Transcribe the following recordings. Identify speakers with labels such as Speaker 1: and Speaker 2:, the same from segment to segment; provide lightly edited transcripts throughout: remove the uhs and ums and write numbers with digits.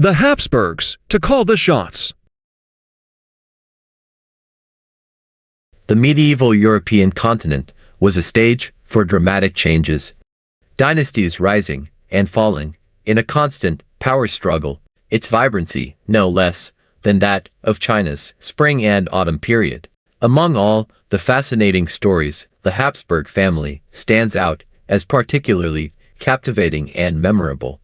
Speaker 1: The Habsburgs, to call the shots.
Speaker 2: The medieval European continent was a stage for dramatic changes. Dynasties rising and falling in a constant power struggle, its vibrancy no less than that of China's spring and autumn period. Among all the fascinating stories, the Habsburg family stands out as particularly captivating and memorable.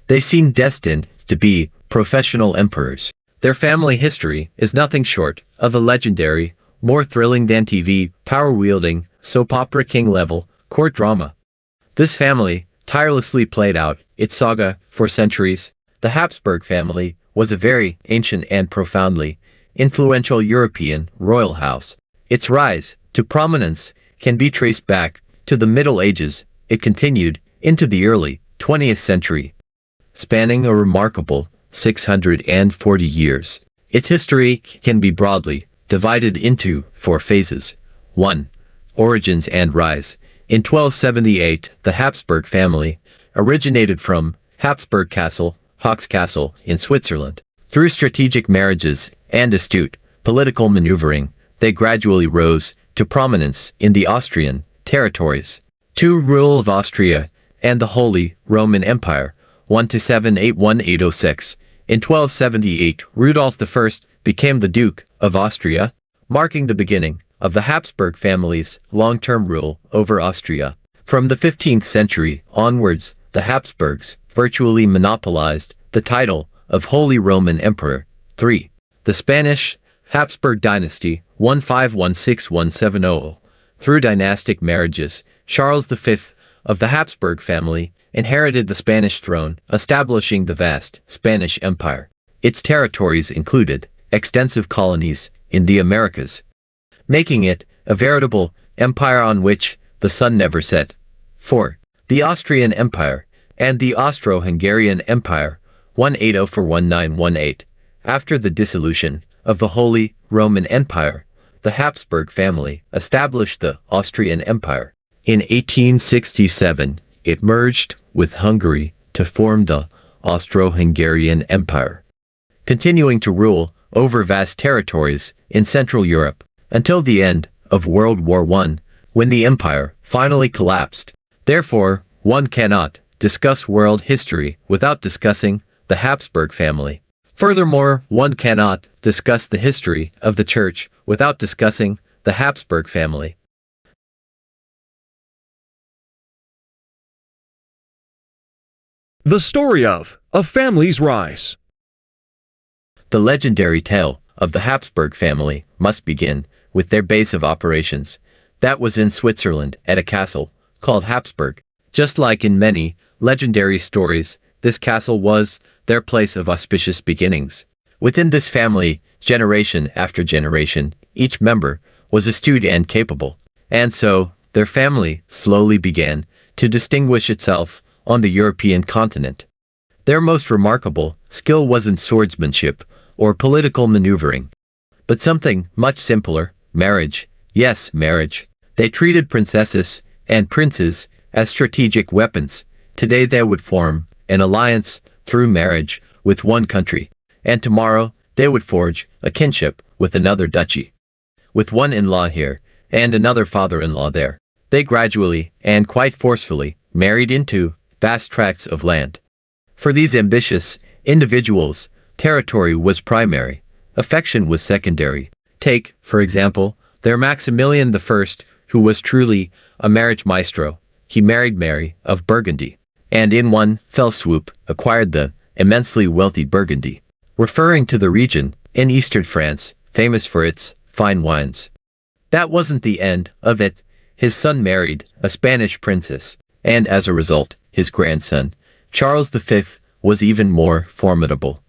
Speaker 2: They seem destined to be professional emperors. Their family history is nothing short of a legendary, more thrilling than TV, power-wielding, soap opera king-level, court drama. This family tirelessly played out its saga for centuries. The Habsburg family was a very ancient and profoundly influential European royal house. Its rise to prominence can be traced back to the Middle Ages. It continued into the early 20th century, spanning a remarkable 640 years. Its history can be broadly divided into 4 phases. 1. Origins and rise. In 1278, the Habsburg family originated from Habsburg Castle, Hox Castle, in Switzerland. Through strategic marriages and astute political maneuvering, they gradually rose to prominence in the Austrian territories. 2. Rule of Austria and the Holy Roman Empire, 1-7-8-1806. In 1278, Rudolf I became the Duke of Austria, marking the beginning of the Habsburg family's long-term rule over Austria. From the 15th century onwards, the Habsburgs virtually monopolized the title of Holy Roman Emperor. 3. The Spanish Habsburg dynasty, 1516-170. Through dynastic marriages, Charles V of the Habsburg family inherited the Spanish throne, establishing the vast Spanish Empire. Its territories included extensive colonies in the Americas, making it a veritable empire on which the sun never set. 4. The Austrian Empire and the Austro-Hungarian Empire, 1804-1918. After the dissolution of the Holy Roman Empire, the Habsburg family established the Austrian Empire. In 1867, it merged with Hungary to form the Austro-Hungarian Empire, continuing to rule over vast territories in Central Europe until the end of World War I, when the empire finally collapsed. Therefore, one cannot discuss world history without discussing the Habsburg family. Furthermore, one cannot discuss the history of the Church without discussing the Habsburg family.
Speaker 1: The story of a family's rise.
Speaker 2: The legendary tale of the Habsburg family must begin with their base of operations. That was in Switzerland at a castle called Habsburg. Just like in many legendary stories, this castle was their place of auspicious beginnings. Within this family, generation after generation, each member was astute and capable, and so their family slowly began to distinguish itself on the European continent. Their most remarkable skill wasn't swordsmanship or political maneuvering, but something much simpler: marriage. Yes, marriage. They treated princesses and princes as strategic weapons. Today they would form an alliance through marriage with one country, and tomorrow they would forge a kinship with another duchy. With one in-law here and another father-in-law there, they gradually and quite forcefully married into vast tracts of land. For these ambitious individuals, territory was primary, affection was secondary. Take, for example, their Maximilian I, who was truly a marriage maestro. He married Mary of Burgundy, and in one fell swoop acquired the immensely wealthy Burgundy, referring to the region in eastern France, famous for its fine wines. That wasn't the end of it. His son married a Spanish princess, and as a result, his grandson, Charles V, was even more formidable,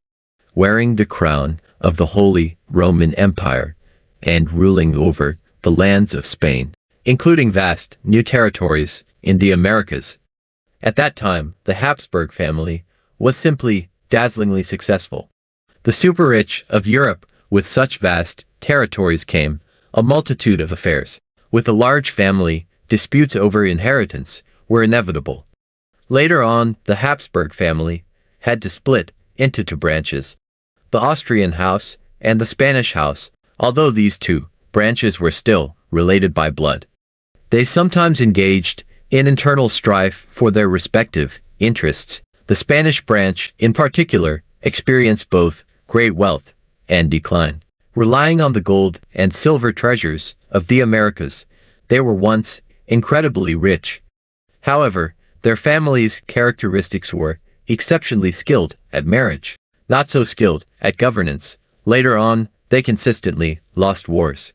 Speaker 2: wearing the crown of the Holy Roman Empire and ruling over the lands of Spain, including vast new territories in the Americas. At that time, the Habsburg family was simply dazzlingly successful. The super-rich of Europe, with such vast territories came a multitude of affairs. With a large family, disputes over inheritance were inevitable. Later on, the Habsburg family had to split into two branches: the Austrian house and the Spanish house. Although these two branches were still related by blood, they sometimes engaged in internal strife for their respective interests. The Spanish branch, in particular, experienced both great wealth and decline. Relying on the gold and silver treasures of the Americas, they were once incredibly rich. However, their families' characteristics were exceptionally skilled at marriage, not so skilled at governance. Later on, they consistently lost wars.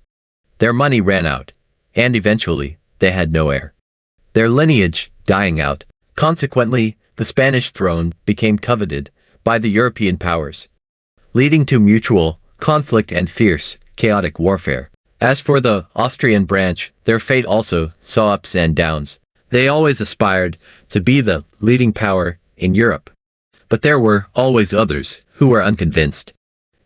Speaker 2: Their money ran out, and eventually, they had no heir. Their lineage dying out. Consequently, the Spanish throne became coveted by the European powers, leading to mutual conflict and fierce, chaotic warfare. As for the Austrian branch, their fate also saw ups and downs. They always aspired to be the leading power in Europe. But there were always others who were unconvinced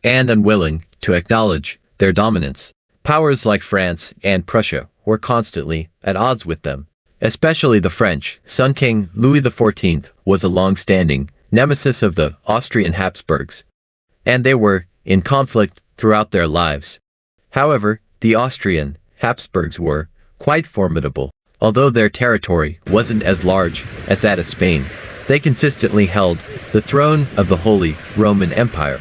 Speaker 2: and unwilling to acknowledge their dominance. Powers like France and Prussia were constantly at odds with them. Especially the French. Sun King Louis XIV was a long-standing nemesis of the Austrian Habsburgs, and they were in conflict throughout their lives. However, the Austrian Habsburgs were quite formidable. Although their territory wasn't as large as that of Spain, they consistently held the throne of the Holy Roman Empire,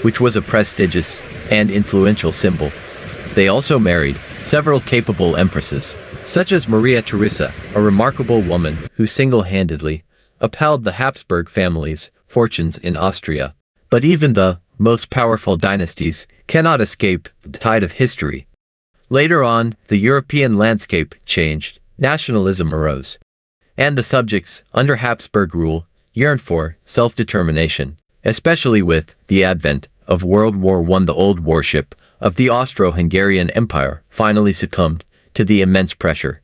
Speaker 2: which was a prestigious and influential symbol. They also married several capable empresses, such as Maria Theresa, a remarkable woman who single-handedly upheld the Habsburg family's fortunes in Austria. But even the most powerful dynasties cannot escape the tide of history. Later on, the European landscape changed, nationalism arose, and the subjects under Habsburg rule yearned for self-determination, especially with the advent of World War I. The old warship of the Austro-Hungarian Empire finally succumbed to the immense pressure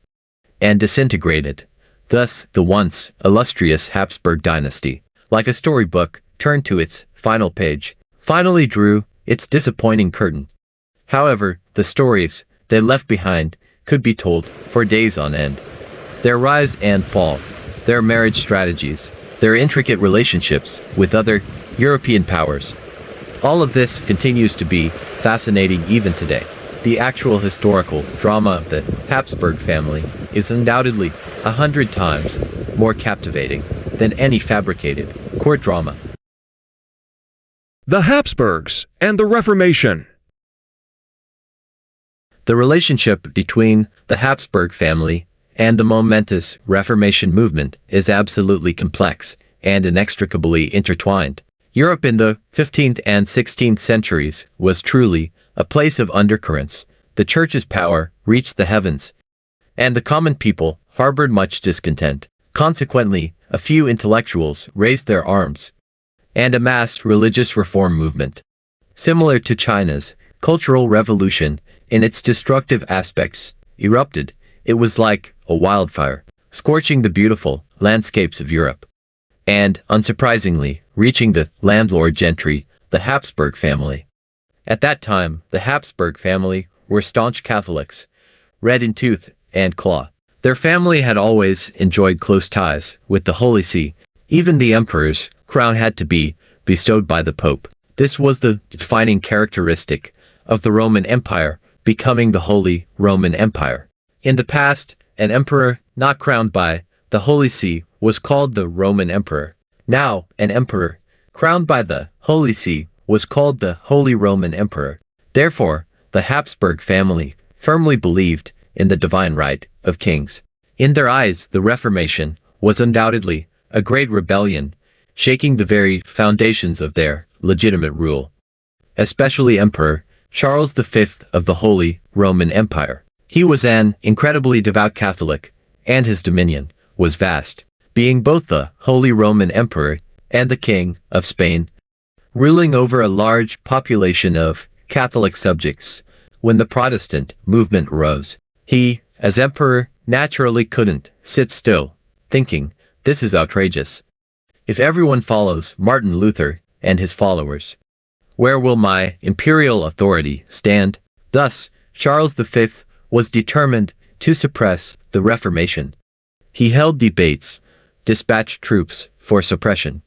Speaker 2: and disintegrated. Thus, the once illustrious Habsburg dynasty, like a storybook turned to its final page, finally drew its disappointing curtain. However, the stories they left behind could be told for days on end. Their rise and fall, their marriage strategies, their intricate relationships with other European powers. All of this continues to be fascinating even today. The actual historical drama of the Habsburg family is undoubtedly 100 times more captivating than any fabricated court drama.
Speaker 1: The Habsburgs and the Reformation.
Speaker 2: The relationship between the Habsburg family and the momentous Reformation movement is absolutely complex and inextricably intertwined. Europe in the 15th and 16th centuries was truly a place of undercurrents. The church's power reached the heavens, and the common people harbored much discontent. Consequently, a few intellectuals raised their arms, and a mass religious reform movement, similar to China's Cultural Revolution in its destructive aspects, erupted. It was like a wildfire, scorching the beautiful landscapes of Europe, and, unsurprisingly, reaching the landlord gentry, the Habsburg family. At that time, the Habsburg family were staunch Catholics, red in tooth and claw. Their family had always enjoyed close ties with the Holy See. Even the emperor's crown had to be bestowed by the Pope. This was the defining characteristic of the Roman Empire, becoming the Holy Roman Empire. In the past, an emperor not crowned by the Holy See was called the Roman Emperor. Now, an emperor crowned by the Holy See was called the Holy Roman Emperor. Therefore, the Habsburg family firmly believed in the divine right of kings. In their eyes, the Reformation was undoubtedly a great rebellion, shaking the very foundations of their legitimate rule. Especially Emperor Charles V of the Holy Roman Empire. He was an incredibly devout Catholic, and his dominion was vast, being both the Holy Roman Emperor and the King of Spain, ruling over a large population of Catholic subjects. When the Protestant movement rose, he, as emperor, naturally couldn't sit still, thinking, "This is outrageous. If everyone follows Martin Luther and his followers, where will my imperial authority stand?" Thus, Charles V was determined to suppress the Reformation. He held debates, dispatched troops for suppression,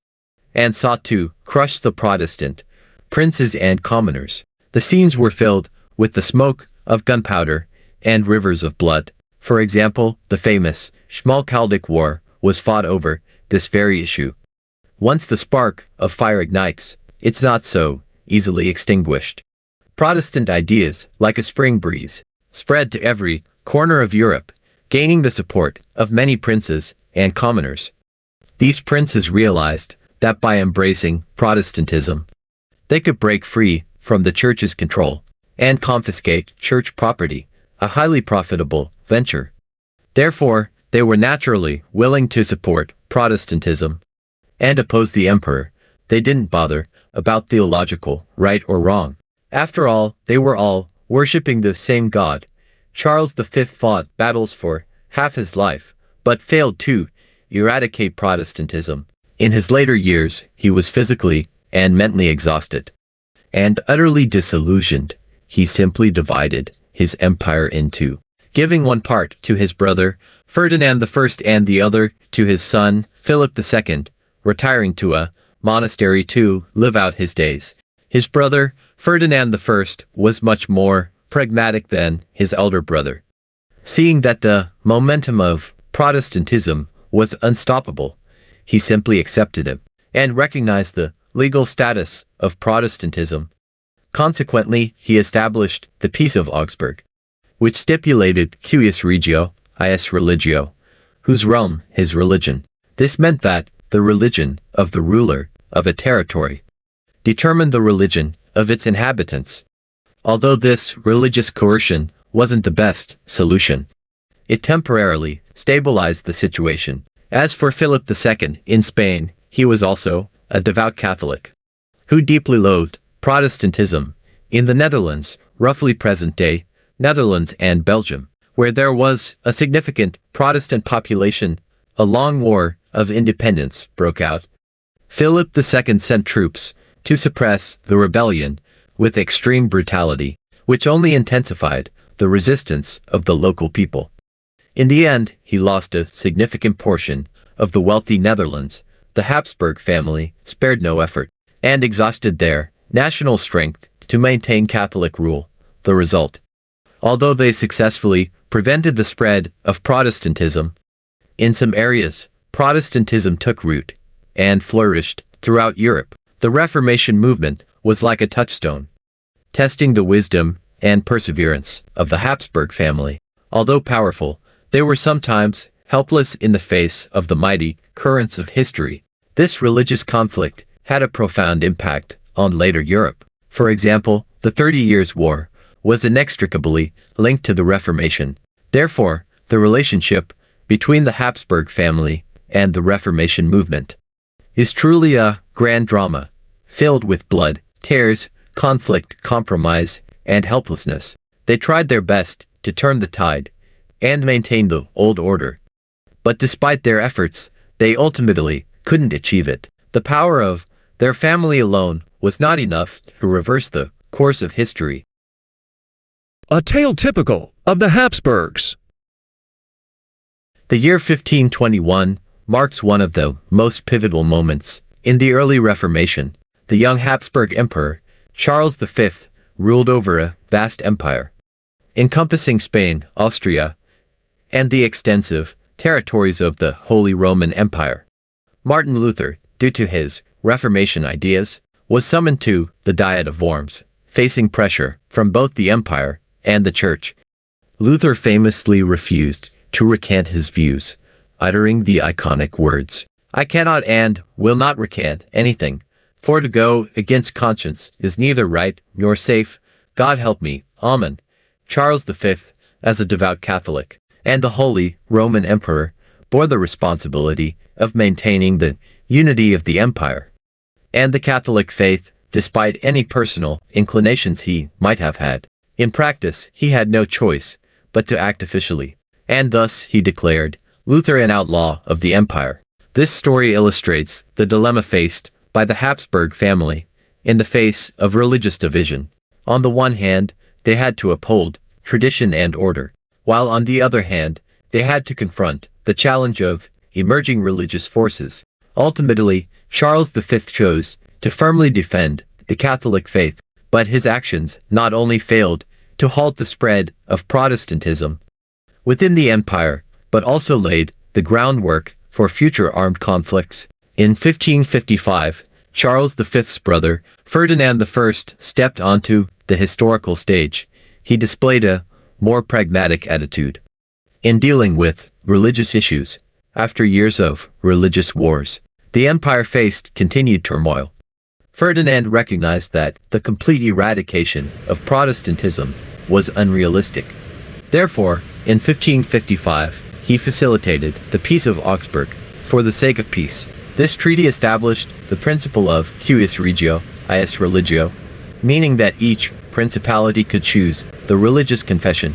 Speaker 2: and sought to crush the Protestant princes and commoners. The scenes were filled with the smoke of gunpowder and rivers of blood. For example, the famous Schmalkaldic War was fought over this very issue. Once the spark of fire ignites, it's not so easily extinguished. Protestant ideas, like a spring breeze, spread to every corner of Europe, gaining the support of many princes and commoners. These princes realized that by embracing Protestantism, they could break free from the church's control and confiscate church property, a highly profitable venture. Therefore, they were naturally willing to support Protestantism and oppose the emperor. They didn't bother about theological right or wrong. After all, they were all worshipping the same God. Charles V fought battles for half his life, but failed to eradicate Protestantism. In his later years, he was physically and mentally exhausted and utterly disillusioned. He simply divided his empire in two, giving one part to his brother, Ferdinand I, and the other to his son, Philip II, retiring to a monastery to live out his days. His brother, Ferdinand I, was much more pragmatic than his elder brother. Seeing that the momentum of Protestantism was unstoppable, he simply accepted it and recognized the legal status of Protestantism. Consequently, he established the Peace of Augsburg, which stipulated cuius regio, ius religio, whose realm his religion. This meant that the religion of the ruler of a territory determined the religion of its inhabitants. Although this religious coercion wasn't the best solution, it temporarily stabilized the situation. As for Philip II in Spain, he was also a devout Catholic who deeply loathed Protestantism. In the Netherlands, roughly present-day Netherlands and Belgium, where there was a significant Protestant population, a long war of independence broke out. Philip II sent troops to suppress the rebellion with extreme brutality, which only intensified the resistance of the local people. In the end, he lost a significant portion of the wealthy Netherlands. The Habsburg family spared no effort and exhausted their national strength to maintain Catholic rule. The result, although they successfully prevented the spread of Protestantism, in some areas, Protestantism took root and flourished throughout Europe. The Reformation movement was like a touchstone, testing the wisdom and perseverance of the Habsburg family. Although powerful, they were sometimes helpless in the face of the mighty currents of history. This religious conflict had a profound impact on later Europe. For example, the 30 Years' War was inextricably linked to the Reformation. Therefore, the relationship between the Habsburg family and the Reformation movement is truly a grand drama, filled with blood, tears, conflict, compromise, and helplessness. They tried their best to turn the tide and maintain the old order. But despite their efforts, they ultimately couldn't achieve it. The power of their family alone was not enough to reverse the course of history.
Speaker 1: A tale typical of the Habsburgs.
Speaker 2: The year 1521 marks one of the most pivotal moments in the early Reformation. The young Habsburg Emperor, Charles V, ruled over a vast empire, encompassing Spain, Austria, and the extensive territories of the Holy Roman Empire. Martin Luther, due to his Reformation ideas, was summoned to the Diet of Worms, facing pressure from both the empire and the church. Luther famously refused to recant his views, uttering the iconic words, "I cannot and will not recant anything, for to go against conscience is neither right nor safe. God help me, Amen." Charles V, as a devout Catholic and the Holy Roman Emperor, bore the responsibility of maintaining the unity of the empire and the Catholic faith, despite any personal inclinations he might have had. In practice, he had no choice but to act officially, and thus he declared Luther an outlaw of the empire. This story illustrates the dilemma faced by the Habsburg family in the face of religious division. On the one hand, they had to uphold tradition and order, while on the other hand, they had to confront the challenge of emerging religious forces. Ultimately, Charles V chose to firmly defend the Catholic faith, but his actions not only failed to halt the spread of Protestantism within the empire, but also laid the groundwork for future armed conflicts. In 1555, Charles V's brother, Ferdinand I, stepped onto the historical stage. He displayed a more pragmatic attitude in dealing with religious issues. After years of religious wars, the empire faced continued turmoil. Ferdinand recognized that the complete eradication of Protestantism was unrealistic. Therefore, in 1555, he facilitated the Peace of Augsburg for the sake of peace. This treaty established the principle of cuius regio, ius religio, meaning that each principality could choose the religious confession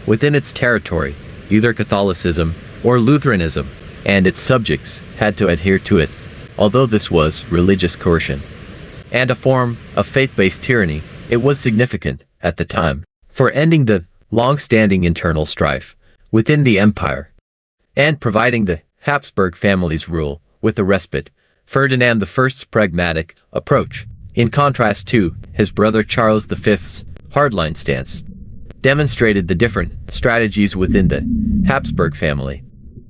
Speaker 2: within its territory, either Catholicism or Lutheranism, and its subjects had to adhere to it, although this was religious coercion and a form of faith-based tyranny. It was significant at the time for ending the long-standing internal strife within the empire and providing the Habsburg family's rule with a respite. Ferdinand I's pragmatic approach, in contrast to his brother Charles V's hardline stance, demonstrated the different strategies within the Habsburg family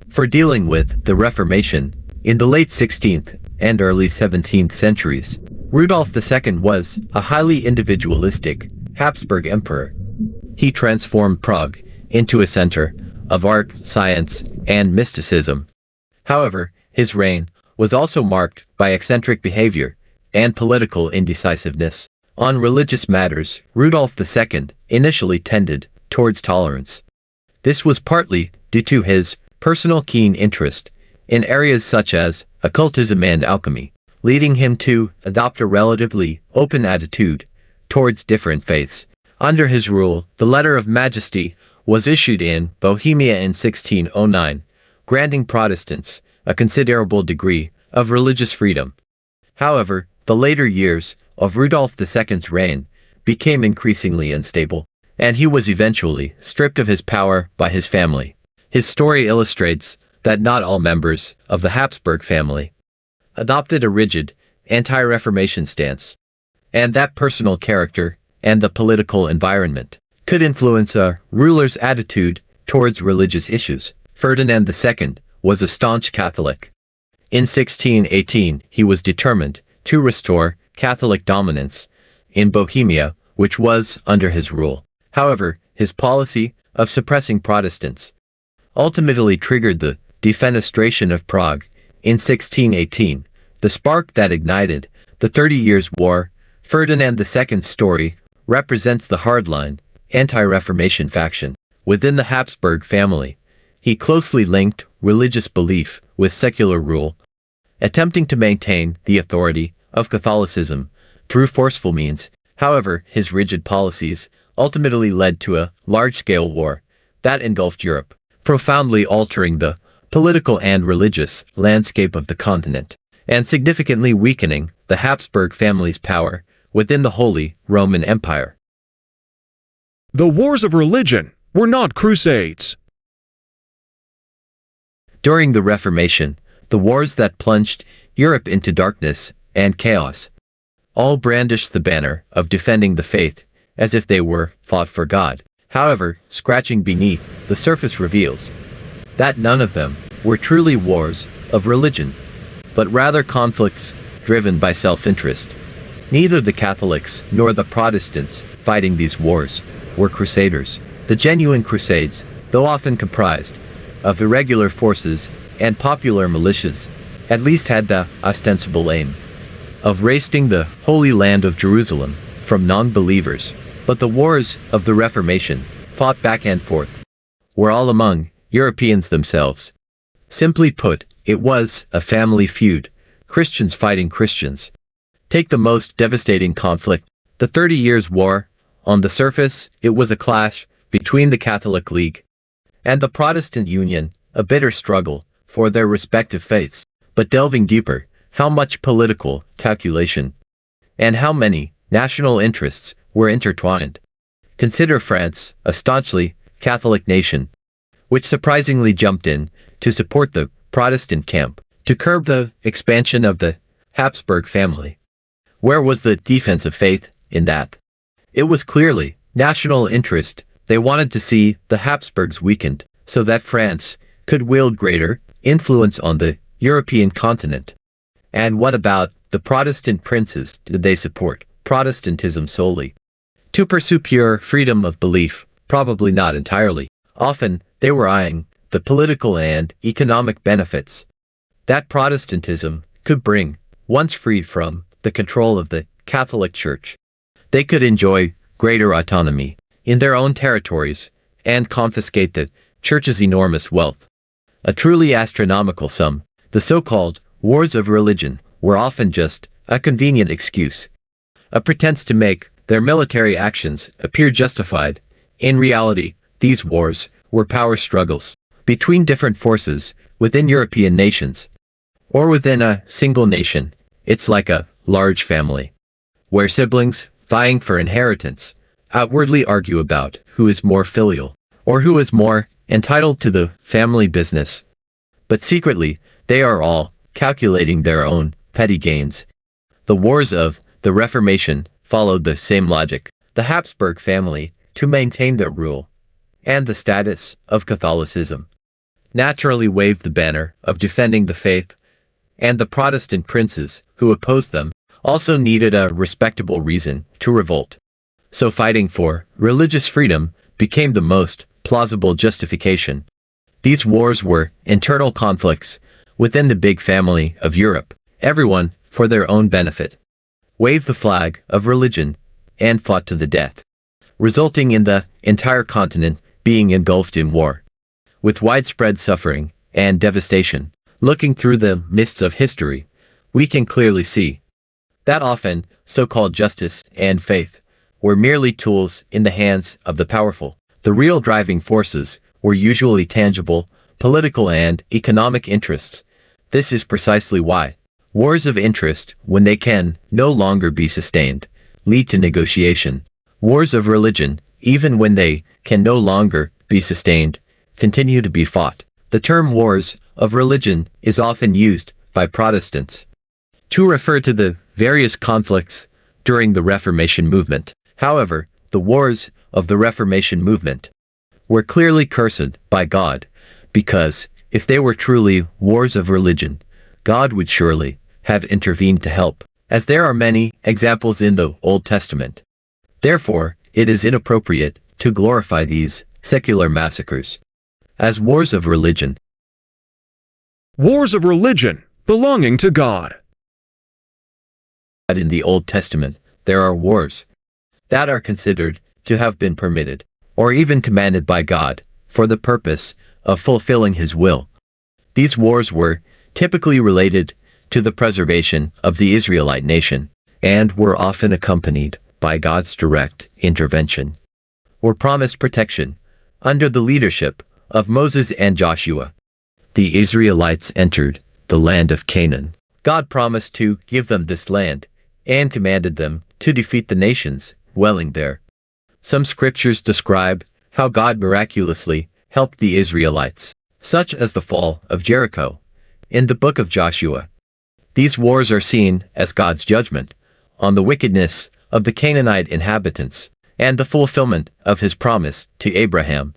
Speaker 2: for dealing with the Reformation. In the late 16th and early 17th centuries, Rudolf II was a highly individualistic Habsburg emperor. He transformed Prague into a center of art, science, and mysticism. However, his reign was also marked by eccentric behavior and political indecisiveness. On religious matters, Rudolf II initially tended towards tolerance. This was partly due to his personal keen interest in areas such as occultism and alchemy, leading him to adopt a relatively open attitude towards different faiths. Under his rule, the Letter of Majesty was issued in Bohemia in 1609, granting Protestants a considerable degree of religious freedom. However, the later years of Rudolf II's reign became increasingly unstable, and he was eventually stripped of his power by his family. His story illustrates that not all members of the Habsburg family adopted a rigid, anti-Reformation stance, and that personal character and the political environment could influence a ruler's attitude towards religious issues. Ferdinand II was a staunch Catholic. In 1618, he was determined to restore Catholic dominance in Bohemia, which was under his rule. However, his policy of suppressing Protestants ultimately triggered the defenestration of Prague in 1618, the spark that ignited the 30 Years' War. Ferdinand II's story represents the hardline, anti-Reformation faction within the Habsburg family. He closely linked religious belief with secular rule, attempting to maintain the authority of Catholicism through forceful means. However, his rigid policies ultimately led to a large-scale war that engulfed Europe, profoundly altering the political and religious landscape of the continent, and significantly weakening the Habsburg family's power within the Holy Roman Empire.
Speaker 1: The wars of religion were not crusades.
Speaker 2: During the Reformation, the wars that plunged Europe into darkness and chaos all brandished the banner of defending the faith as if they were fought for God. However, scratching beneath the surface reveals that none of them were truly wars of religion, but rather conflicts driven by self-interest. Neither the Catholics nor the Protestants fighting these wars were crusaders. The genuine crusades, though often comprised of irregular forces and popular militias, at least had the ostensible aim of wresting the Holy Land of Jerusalem from non-believers. But the wars of the Reformation, fought back and forth, were all among Europeans themselves. Simply put, it was a family feud, Christians fighting Christians. Take the most devastating conflict, the 30 Years' War. On the surface, it was a clash between the Catholic League and the Protestant Union, a bitter struggle for their respective faiths. But delving deeper, how much political calculation and how many national interests were intertwined. Consider France, a staunchly Catholic nation, which surprisingly jumped in to support the Protestant camp to curb the expansion of the Habsburg family. Where was the defense of faith in that? It was clearly national interest. They wanted to see the Habsburgs weakened, so that France could wield greater influence on the European continent. And what about the Protestant princes? Did they support Protestantism solely to pursue pure freedom of belief? Probably not entirely. Often, they were eyeing the political and economic benefits that Protestantism could bring once freed from the control of the Catholic Church. They could enjoy greater autonomy in their own territories and confiscate the Church's enormous wealth. A truly astronomical sum. The so-called wars of religion were often just a convenient excuse, a pretense to make their military actions appear justified. In reality, these wars were power struggles between different forces within European nations, or within a single nation. It's like a large family, where siblings, vying for inheritance, outwardly argue about who is more filial, or who is more entitled to the family business. But secretly, they are all calculating their own petty gains. The wars of the Reformation followed the same logic. The Habsburg family, to maintain their rule and the status of Catholicism, naturally waved the banner of defending the faith, and the Protestant princes who opposed them also needed a respectable reason to revolt. So fighting for religious freedom became the most plausible justification. These wars were internal conflicts within the big family of Europe. Everyone, for their own benefit, waved the flag of religion and fought to the death, resulting in the entire continent being engulfed in war, with widespread suffering and devastation. Looking through the mists of history, we can clearly see that often so-called justice and faith were merely tools in the hands of the powerful. The real driving forces were usually tangible, political and economic interests. This is precisely why wars of interest, when they can no longer be sustained, lead to negotiation. Wars of religion, even when they can no longer be sustained, continue to be fought. The term wars of religion is often used by Protestants to refer to the various conflicts during the Reformation movement. However, the wars of the Reformation movement were clearly cursed by God, because if they were truly wars of religion, God would surely have intervened to help, as there are many examples in the Old Testament. Therefore, it is inappropriate to glorify these secular massacres as wars of religion.
Speaker 1: Wars of religion belonging to God.
Speaker 2: In the Old Testament, there are wars that are considered to have been permitted, or even commanded by God, for the purpose of fulfilling His will. These wars were typically related to the preservation of the Israelite nation, and were often accompanied by God's direct intervention, or promised protection. Under the leadership of Moses and Joshua, the Israelites entered the land of Canaan. God promised to give them this land, and commanded them to defeat the nations dwelling there. Some scriptures describe how God miraculously helped the Israelites, such as the fall of Jericho in the book of Joshua. These wars are seen as God's judgment on the wickedness of the Canaanite inhabitants, and the fulfillment of His promise to Abraham.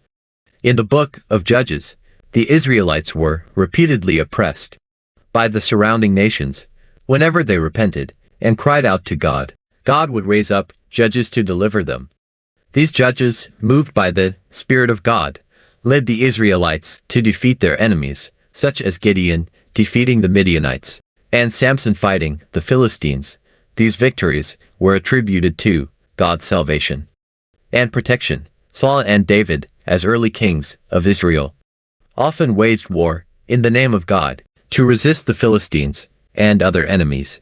Speaker 2: In the book of Judges, the Israelites were repeatedly oppressed by the surrounding nations. Whenever they repented and cried out to God, God would raise up judges to deliver them. These judges, moved by the Spirit of God, led the Israelites to defeat their enemies, such as Gideon defeating the Midianites, and Samson fighting the Philistines. These victories were attributed to God's salvation and protection. Saul and David, as early kings of Israel, often waged war in the name of God to resist the Philistines and other enemies,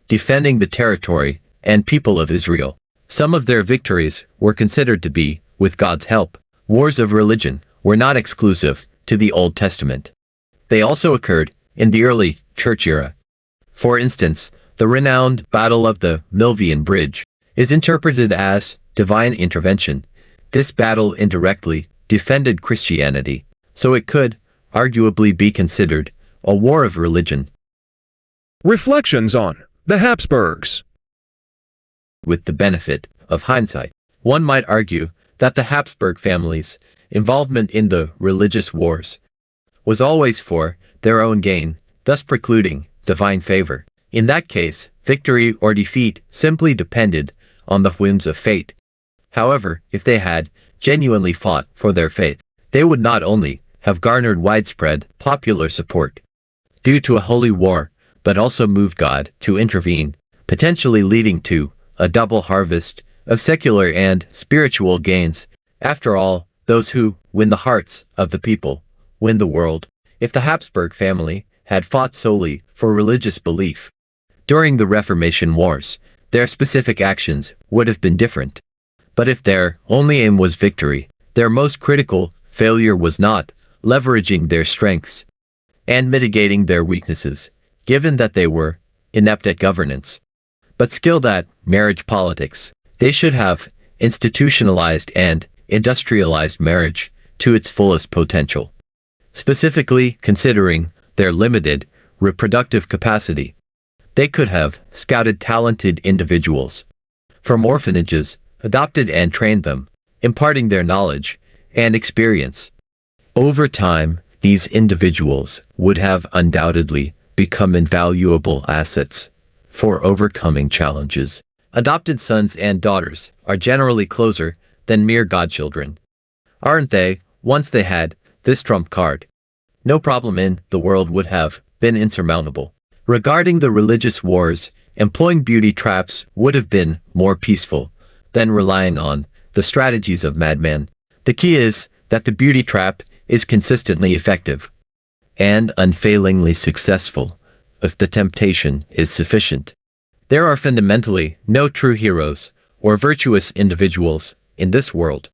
Speaker 2: defending the territory and people of Israel. Some of their victories were considered to be with God's help. Wars of religion were not exclusive to the Old Testament. They also occurred in the early church era. For instance, the renowned Battle of the Milvian Bridge is interpreted as divine intervention. This battle indirectly defended Christianity, so it could arguably be considered a war of religion.
Speaker 1: Reflections on the Habsburgs.
Speaker 2: With the benefit of hindsight, one might argue that the Habsburg family's involvement in the religious wars was always for their own gain, thus precluding divine favor. In that case, victory or defeat simply depended on the whims of fate. However, if they had genuinely fought for their faith, they would not only have garnered widespread popular support due to a holy war, but also moved God to intervene, potentially leading to a double harvest of secular and spiritual gains. After all, those who win the hearts of the people win the world. If the Habsburg family had fought solely for religious belief during the Reformation Wars, their specific actions would have been different. But if their only aim was victory, their most critical failure was not leveraging their strengths and mitigating their weaknesses, given that they were inept at governance, but skilled at marriage politics. They should have institutionalized and industrialized marriage to its fullest potential, specifically considering their limited reproductive capacity. They could have scouted talented individuals from orphanages, adopted and trained them, imparting their knowledge and experience. Over time, these individuals would have undoubtedly become invaluable assets for overcoming challenges. Adopted sons and daughters are generally closer than mere godchildren, aren't they? Once they had this trump card, no problem in the world would have been insurmountable. Regarding the religious wars, employing beauty traps would have been more peaceful than relying on the strategies of madmen. The key is that the beauty trap is consistently effective and unfailingly successful if the temptation is sufficient. There are fundamentally no true heroes or virtuous individuals in this world.